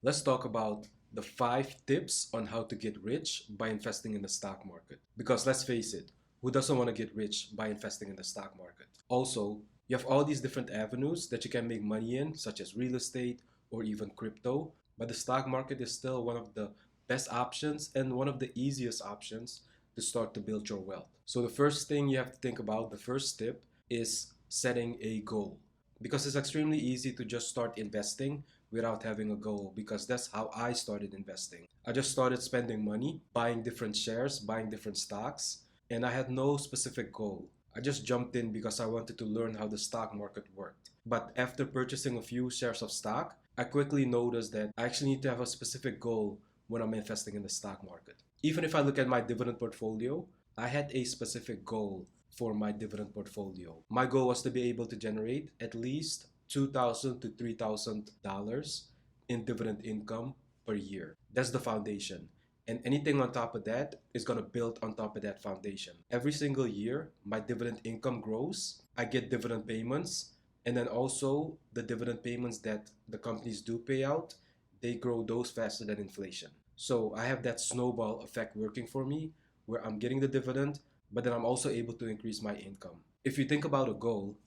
Let's talk about the 5 tips on how to get rich by investing in the stock market. Because let's face it, who doesn't want to get rich by investing in the stock market? Also, you have all these different avenues that you can make money in, such as real estate or even crypto, but the stock market is still one of the best options and one of the easiest options to start to build your wealth. So, the first thing you have to think about, the first tip, is setting a goal. Because it's extremely easy to just start investing without having a goal, because that's how I started investing. I just started spending money, buying different shares, buying different stocks, and I had no specific goal. I just jumped in because I wanted to learn how the stock market worked. But after purchasing a few shares of stock, I quickly noticed that I actually need to have a specific goal when I'm investing in the stock market. Even if I look at my dividend portfolio, I had a specific goal for my dividend portfolio. My goal was to be able to generate at least $2,000 to $3,000 in dividend income per year. That's the foundation. And anything on top of that is going to build on top of that foundation. Every single year, my dividend income grows. I get dividend payments. And then also, the dividend payments that the companies do pay out, they grow those faster than inflation. So I have that snowball effect working for me where I'm getting the dividend, but then I'm also able to increase my income. If you think about a goal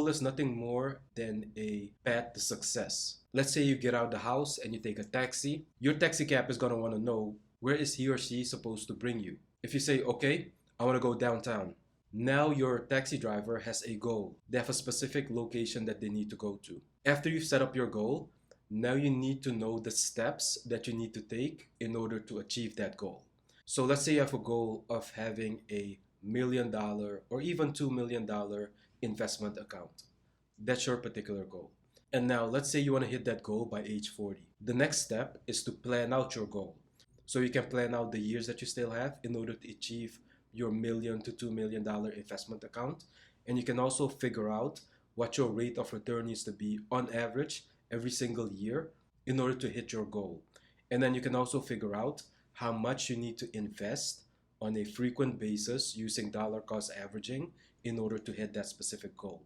is nothing more than a path to success. Let's say you get out of the house and you take a taxi. Your taxi cab is going to want to know where is he or she supposed to bring you. If you say, okay, I want to go downtown. Now your taxi driver has a goal. They have a specific location that they need to go to. After you've set up your goal, now you need to know the steps that you need to take in order to achieve that goal. So let's say you have a goal of having a $1 million or even $2 million investment account. That's your particular goal. And now let's say you want to hit that goal by age 40. The next step is to plan out your goal. So you can plan out the years that you still have in order to achieve your $1 million to $2 million investment account. And you can also figure out what your rate of return needs to be on average every single year in order to hit your goal. And then you can also figure out how much you need to invest on a frequent basis using dollar cost averaging in order to hit that specific goal.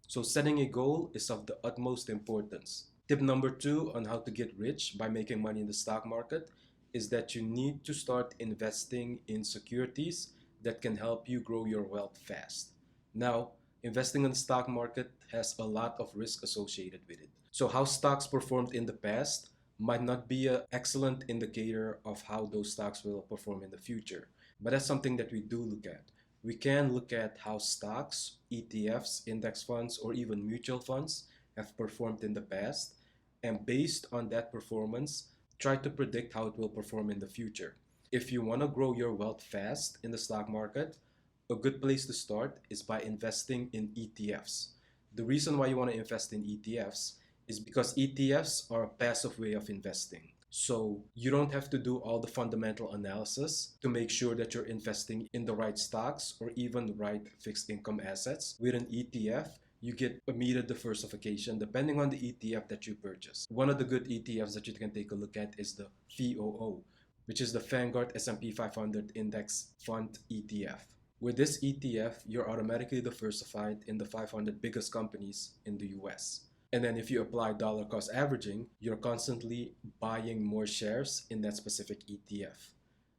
So setting a goal is of the utmost importance. Tip number 2 on how to get rich by making money in the stock market is that you need to start investing in securities that can help you grow your wealth fast. Now, investing in the stock market has a lot of risk associated with it. So how stocks performed in the past might not be an excellent indicator of how those stocks will perform in the future. But that's something that we do look at. We can look at how stocks, ETFs, index funds, or even mutual funds have performed in the past, and based on that performance, try to predict how it will perform in the future. If you want to grow your wealth fast in the stock market, a good place to start is by investing in ETFs. The reason why you want to invest in ETFs is because ETFs are a passive way of investing. So you don't have to do all the fundamental analysis to make sure that you're investing in the right stocks or even the right fixed income assets. With an ETF, you get immediate diversification depending on the ETF that you purchase. One of the good ETFs that you can take a look at is the VOO, which is the Vanguard S&P 500 Index Fund ETF. With this ETF, you're automatically diversified in the 500 biggest companies in the US. And then if you apply dollar cost averaging, you're constantly buying more shares in that specific ETF.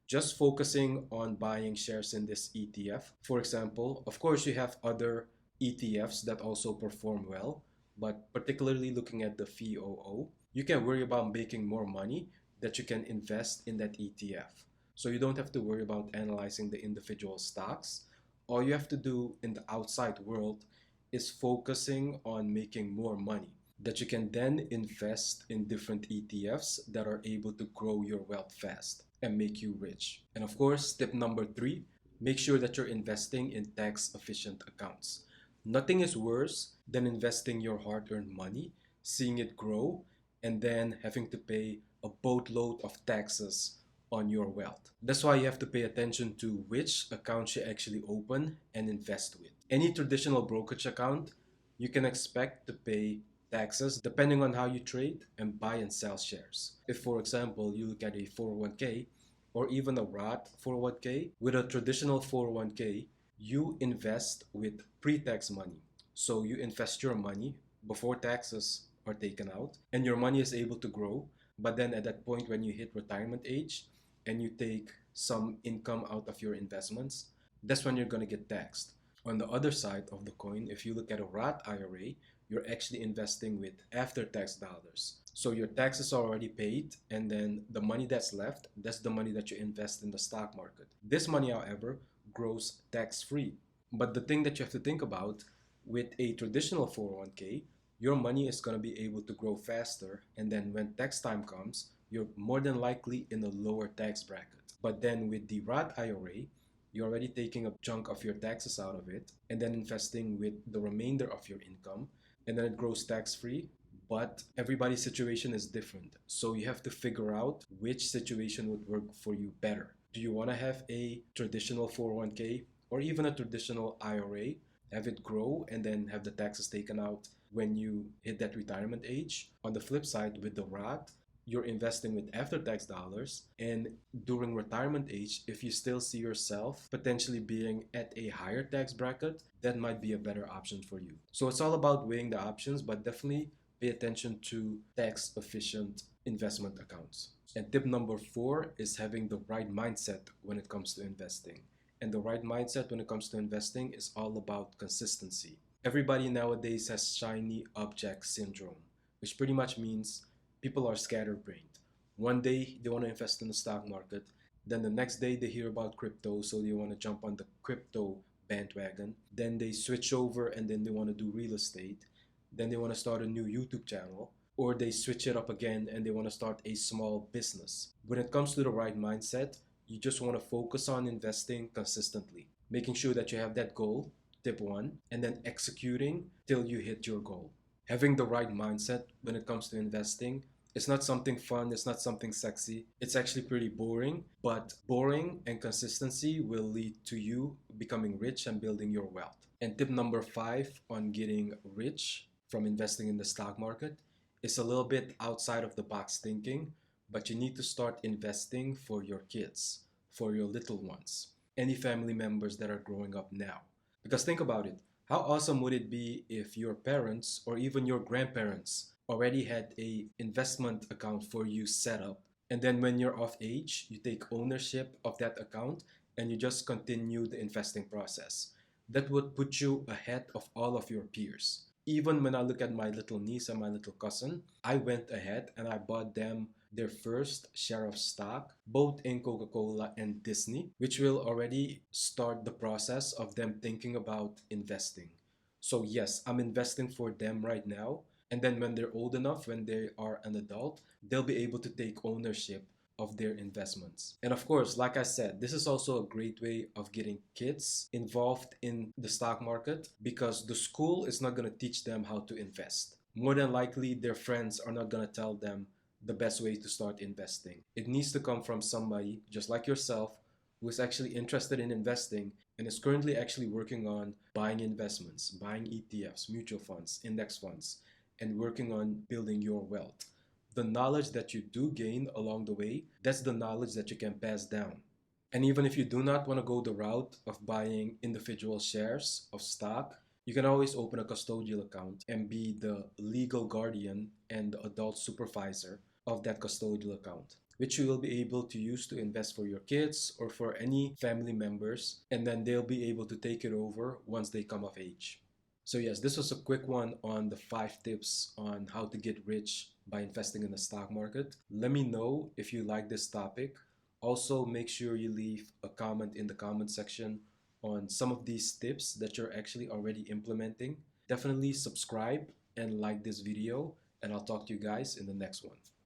Just focusing on buying shares in this ETF. For example, of course, you have other ETFs that also perform well, but particularly looking at the VOO, you can worry about making more money that you can invest in that ETF. So you don't have to worry about analyzing the individual stocks. All you have to do in the outside world is focusing on making more money that you can then invest in different ETFs that are able to grow your wealth fast and make you rich. And of course, tip number 3, make sure that you're investing in tax efficient accounts. Nothing is worse than investing your hard earned money, seeing it grow, and then having to pay a boatload of taxes on your wealth. That's why you have to pay attention to which accounts you actually open and invest with. Any traditional brokerage account, you can expect to pay taxes depending on how you trade and buy and sell shares. If, for example, you look at a 401k or even a Roth 401k, with a traditional 401k, you invest with pre-tax money. So you invest your money before taxes are taken out, and your money is able to grow But then at that point, when you hit retirement age and you take some income out of your investments, that's when you're going to get taxed. On the other side of the coin, if you look at a Roth IRA, you're actually investing with after tax dollars. So your taxes are already paid, and then the money that's left, that's the money that you invest in the stock market. This money, however, grows tax free. But the thing that you have to think about with a traditional 401k, your money is going to be able to grow faster, and then when tax time comes, you're more than likely in a lower tax bracket. But then with the Roth IRA, you're already taking a chunk of your taxes out of it and then investing with the remainder of your income, and then it grows tax free. But everybody's situation is different. So you have to figure out which situation would work for you better. Do you want to have a traditional 401k or even a traditional IRA, have it grow and then have the taxes taken out when you hit that retirement age? On the flip side, with the Roth, you're investing with after tax dollars, and during retirement age, if you still see yourself potentially being at a higher tax bracket, that might be a better option for you. So it's all about weighing the options, but definitely pay attention to tax efficient investment accounts. And tip number 4 is having the right mindset when it comes to investing. And the right mindset when it comes to investing is all about consistency. Everybody nowadays has shiny object syndrome, which pretty much means people are scatterbrained. One day they want to invest in the stock market, then the next day they hear about crypto, so they want to jump on the crypto bandwagon. Then they switch over and then they want to do real estate. Then they want to start a new YouTube channel, or they switch it up again and they want to start a small business. When it comes to the right mindset, you just want to focus on investing consistently, making sure that you have that goal, tip 1, and then executing till you hit your goal. Having the right mindset when it comes to investing, it's not something fun, it's not something sexy. It's actually pretty boring, but boring and consistency will lead to you becoming rich and building your wealth. And tip number 5 on getting rich from investing in the stock market is a little bit outside of the box thinking, but you need to start investing for your kids, for your little ones, any family members that are growing up now. Because think about it, how awesome would it be if your parents or even your grandparents already had a investment account for you set up, and then when you're of age, you take ownership of that account and you just continue the investing process. That would put you ahead of all of your peers. Even when I look at my little niece and my little cousin, I went ahead and I bought them their first share of stock, both in Coca-Cola and Disney, which will already start the process of them thinking about investing. So yes, I'm investing for them right now. And then when they're old enough, when they are an adult, they'll be able to take ownership of their investments. And of course, like I said, this is also a great way of getting kids involved in the stock market, because the school is not going to teach them how to invest. More than likely, their friends are not going to tell them the best way to start investing. It needs to come from somebody just like yourself who is actually interested in investing and is currently actually working on buying investments, buying ETFs, mutual funds, index funds, and working on building your wealth. The knowledge that you do gain along the way, that's the knowledge that you can pass down. And even if you do not want to go the route of buying individual shares of stock, you can always open a custodial account and be the legal guardian and the adult supervisor of that custodial account, which you will be able to use to invest for your kids or for any family members, and then they'll be able to take it over once they come of age. So yes, this was a quick one on the 5 tips on how to get rich by investing in the stock market. Let me know if you like this topic. Also, make sure you leave a comment in the comment section on some of these tips that you're actually already implementing. Definitely subscribe and like this video, and I'll talk to you guys in the next one.